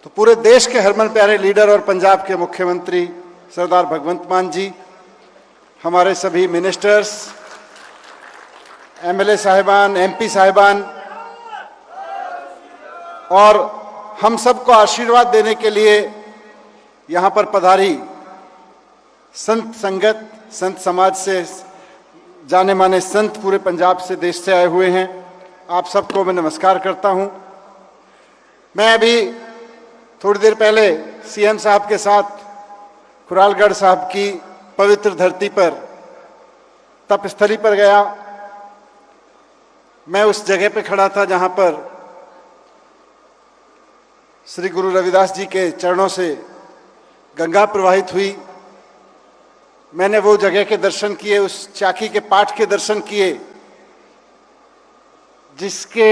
तो पूरे देश के हरमन प्यारे लीडर और पंजाब के मुख्यमंत्री सरदार भगवंत मान जी, हमारे सभी मिनिस्टर्स, एमएलए साहिबान, एमपी साहिबान और हम सबको आशीर्वाद देने के लिए यहाँ पर पधारी संत संगत, संत समाज से जाने माने संत पूरे पंजाब से, देश से आए हुए हैं, आप सबको मैं नमस्कार करता हूँ। मैं अभी थोड़ी देर पहले सीएम साहब के साथ खुरालगढ़ साहब की पवित्र धरती पर, तपस्थली पर गया। मैं उस जगह पे खड़ा था जहाँ पर श्री गुरु रविदास जी के चरणों से गंगा प्रवाहित हुई। मैंने वो जगह के दर्शन किए, उस चाकी के पाठ के दर्शन किए, जिसके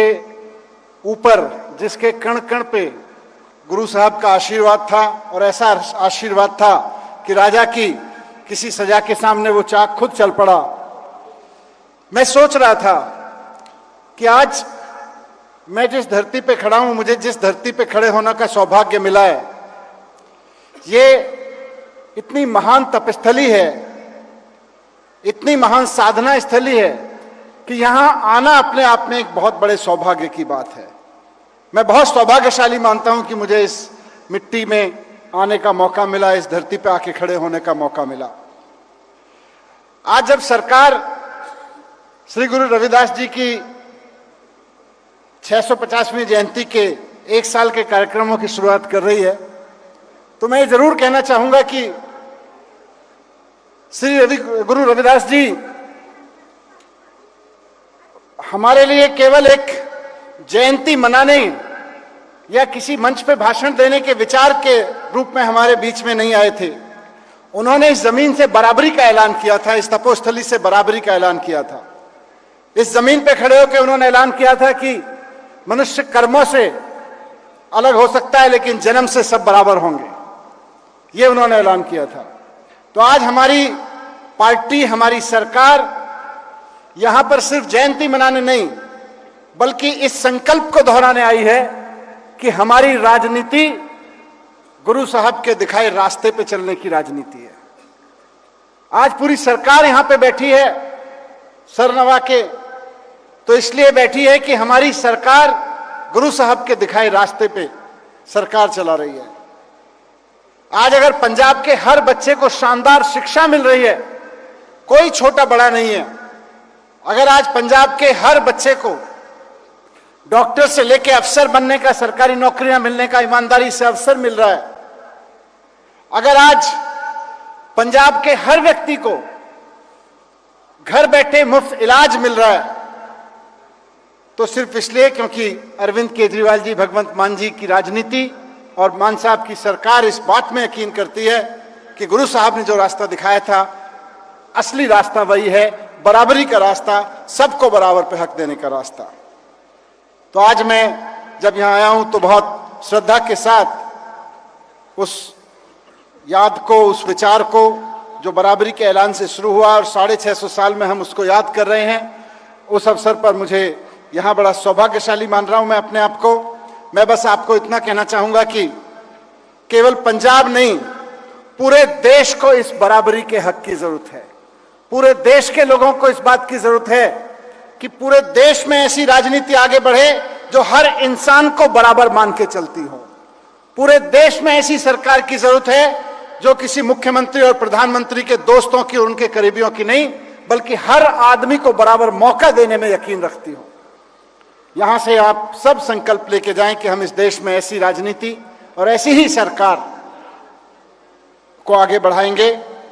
ऊपर, जिसके कण कण पे गुरु साहब का आशीर्वाद था। और ऐसा आशीर्वाद था कि राजा की किसी सजा के सामने वो चाक खुद चल पड़ा। मैं सोच रहा था कि आज मैं जिस धरती पे खड़ा हूं, मुझे जिस धरती पे खड़े होने का सौभाग्य मिला है, ये इतनी महान तपस्थली है, इतनी महान साधना स्थली है कि यहां आना अपने आप में एक बहुत बड़े सौभाग्य की बात है। मैं बहुत सौभाग्यशाली मानता हूं कि मुझे इस मिट्टी में आने का मौका मिला, इस धरती पे आके खड़े होने का मौका मिला। आज जब सरकार श्री गुरु रविदास जी की 650वीं जयंती के 1 साल के कार्यक्रमों की शुरुआत कर रही है, तो मैं जरूर कहना चाहूंगा कि श्री गुरु रविदास जी हमारे लिए केवल एक जयंती मनाने या किसी मंच पे भाषण देने के विचार के रूप में हमारे बीच में नहीं आए थे। उन्होंने इस जमीन से बराबरी का ऐलान किया था, इस तपोस्थली से बराबरी का ऐलान किया था। इस जमीन पे खड़े होकर उन्होंने ऐलान किया था कि मनुष्य कर्मों से अलग हो सकता है, लेकिन जन्म से सब बराबर होंगे। ये उन्होंने ऐलान किया था। तो आज हमारी पार्टी, हमारी सरकार यहां पर सिर्फ जयंती मनाने नहीं, बल्कि इस संकल्प को दोहराने आई है कि हमारी राजनीति गुरु साहब के दिखाए रास्ते पे चलने की राजनीति है। आज पूरी सरकार यहां पे बैठी है सर नवा के, तो इसलिए बैठी है कि हमारी सरकार गुरु साहब के दिखाए रास्ते पे सरकार चला रही है। आज अगर पंजाब के हर बच्चे को शानदार शिक्षा मिल रही है, कोई छोटा बड़ा नहीं है, अगर आज पंजाब के हर बच्चे को डॉक्टर से लेकर अफसर बनने का, सरकारी नौकरियां मिलने का ईमानदारी से अवसर मिल रहा है, अगर आज पंजाब के हर व्यक्ति को घर बैठे मुफ्त इलाज मिल रहा है, तो सिर्फ इसलिए क्योंकि अरविंद केजरीवाल जी, भगवंत मान जी की राजनीति और मान साहब की सरकार इस बात में यकीन करती है कि गुरु साहब ने जो रास्ता दिखाया था, असली रास्ता वही है, बराबरी का रास्ता, सबको बराबर पे हक देने का रास्ता। तो आज मैं जब यहां आया हूं तो बहुत श्रद्धा के साथ उस याद को, उस विचार को जो बराबरी के ऐलान से शुरू हुआ और 650 साल में हम उसको याद कर रहे हैं, उस अवसर पर मुझे यहां बड़ा सौभाग्यशाली मान रहा हूं मैं अपने आप को। मैं बस आपको इतना कहना चाहूंगा कि केवल पंजाब नहीं, पूरे देश को इस बराबरी के हक की जरूरत है। पूरे देश के लोगों को इस बात की जरूरत है कि पूरे देश में ऐसी राजनीति आगे बढ़े जो हर इंसान को बराबर मान के चलती हो। पूरे देश में ऐसी सरकार की जरूरत है जो किसी मुख्यमंत्री और प्रधानमंत्री के दोस्तों की और उनके करीबियों की नहीं, बल्कि हर आदमी को बराबर मौका देने में यकीन रखती हो। यहां से आप सब संकल्प लेके जाएं कि हम इस देश में ऐसी राजनीति और ऐसी ही सरकार को आगे बढ़ाएंगे,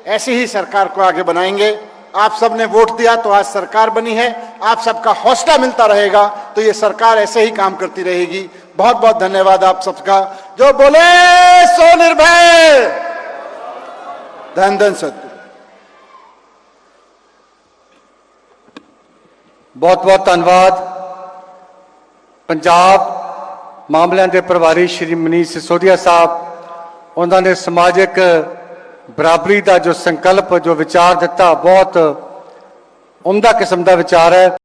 ऐसी ही सरकार को आगे बनाएंगे। आप सब ने वोट दिया तो आज सरकार बनी है, आप सबका हौसला मिलता रहेगा तो ये सरकार ऐसे ही काम करती रहेगी। बहुत बहुत धन्यवाद आप सबका। जो बोले सो निर्भय, धन धन सत्य। बहुत बहुत धन्यवाद। पंजाब मामलों के प्रभारी श्री मनीष सिसोदिया साहब, उन्होंने समाजिक बराबरी का जो संकल्प, जो विचार दिता, बहुत उम्दा किस्म का विचार है।